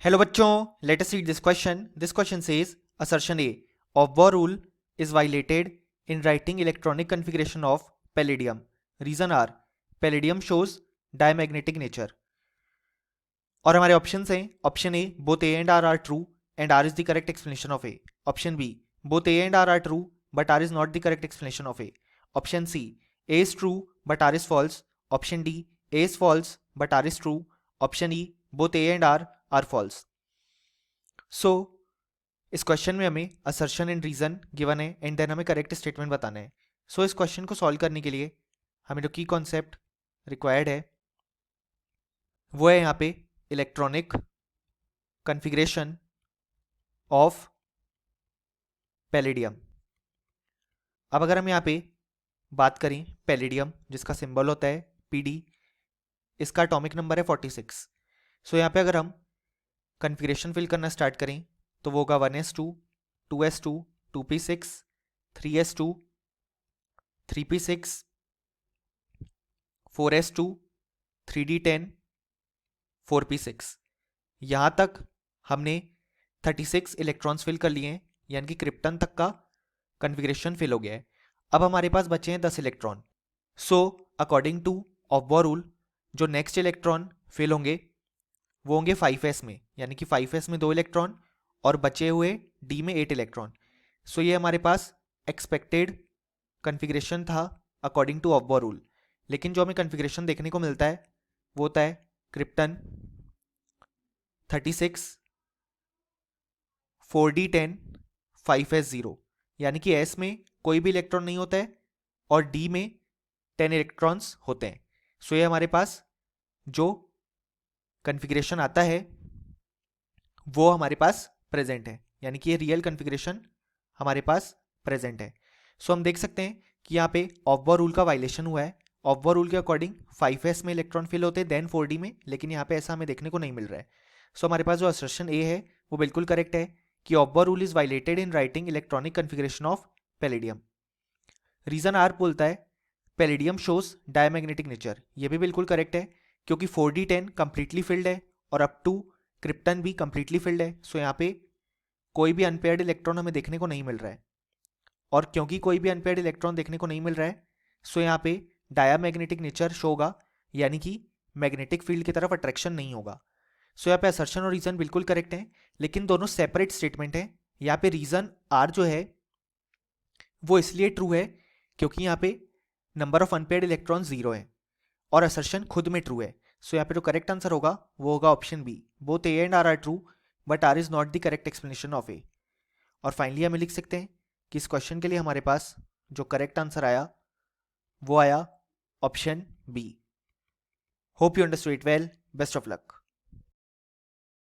Hello बच्चों, let us read this question. This question says assertion A of Bohr rule is violated in writing electronic configuration of palladium. Reason R, palladium shows diamagnetic nature. और हमारे options हैं. Option A, both A and R are true and R is the correct explanation of A. Option B, both A and R are true but R is not the correct explanation of A. Option C, A is true but R is false. Option D, A is false but R is true. Option E, both A and R false. So इस question में हमें assertion and reason given है and then हमें correct statement बताना है. सो इस question को solve करने के लिए हमें जो की कॉन्सेप्ट रिक्वायर्ड है वो है यहाँ पे इलेक्ट्रॉनिक कॉन्फ़िगरेशन ऑफ पैलेडियम. अब अगर हम यहाँ पे बात करें पैलेडियम जिसका सिंबल होता है PD, इसका एटॉमिक नंबर है 46. सो यहाँ पे अगर हम कॉन्फ़िगरेशन फिल करना स्टार्ट करें तो वो होगा 1s2, 2s2, 2p6, 3s2, 3p6, 4s2, 3d10, 4p6. यहाँ तक हमने 36 इलेक्ट्रॉन्स फिल कर लिए हैं, यानी कि क्रिप्टन तक का कॉन्फ़िगरेशन फिल हो गया है. अब हमारे पास बचे हैं 10 electron. So according two of bore rule जो नेक्स्ट इलेक्ट्रॉन फिल होंगे वो होंगे 5s में, यानी कि 5s में 2 इलेक्ट्रॉन और बचे हुए D में 8 इलेक्ट्रॉन. सो ये हमारे पास एक्सपेक्टेड कॉन्फ़िगरेशन था according two of bore rule. लेकिन जो हमें कॉन्फ़िगरेशन देखने को मिलता है वो होता है क्रिप्टन 36, 4d10, 5s0, यानी कि S में कोई भी इलेक्ट्रॉन नहीं होता है और D में 10 इलेक्ट्रॉन्स होते हैं. सो ये हमारे पास जो कॉन्फ़िगरेशन आता है वो हमारे पास प्रेजेंट है, यानी कि ये रियल कॉन्फ़िगरेशन हमारे पास प्रेजेंट है. सो हम देख सकते हैं कि यहाँ पे ऑफ बोर रूल का वायलेशन हुआ है. ऑफ बोर रूल के अकॉर्डिंग 5s में इलेक्ट्रॉन फिल होते हैं देन 4d में, लेकिन यहाँ पे ऐसा हमें देखने को नहीं मिल रहा है. सो हमारे पास जो असर्शन ए है वो बिल्कुल करेक्ट है कि Aufbau rule is violated in writing electronic configuration of palladium. Reason आर बोलता है पैलेडियम शोज डायमैग्नेटिक नेचर. ये भी बिल्कुल करेक्ट है क्योंकि 4d10 कंप्लीटली फिल्ड है और अप टू क्रिप्टन भी कंप्लीटली फिल्ड है. सो यहाँ पे कोई भी अनपेयर्ड इलेक्ट्रॉन हमें देखने को नहीं मिल रहा है, और क्योंकि कोई भी अनपेयर्ड इलेक्ट्रॉन देखने को नहीं मिल रहा है सो यहाँ पे डायमैग्नेटिक नेचर शो होगा, यानी कि मैग्नेटिक फील्ड की तरफ अट्रैक्शन नहीं होगा. सो यहाँ पे असर्शन और रीजन बिल्कुल करेक्ट है, लेकिन दोनों सेपरेट स्टेटमेंट है. यहाँ पे रीजन आर जो है वो इसलिए ट्रू है क्योंकि यहाँ पे नंबर ऑफ अनपेयर्ड इलेक्ट्रॉन 0 है और असर्शन खुद में ट्रू है. सो यहाँ पे जो करेक्ट आंसर होगा वो होगा option B, both A and R are true but R is not the correct explanation of A. और फाइनली हमें लिख सकते हैं कि इस क्वेश्चन के लिए हमारे पास जो करेक्ट आंसर आया वो आया option B. Hope you understood it well. Best of luck.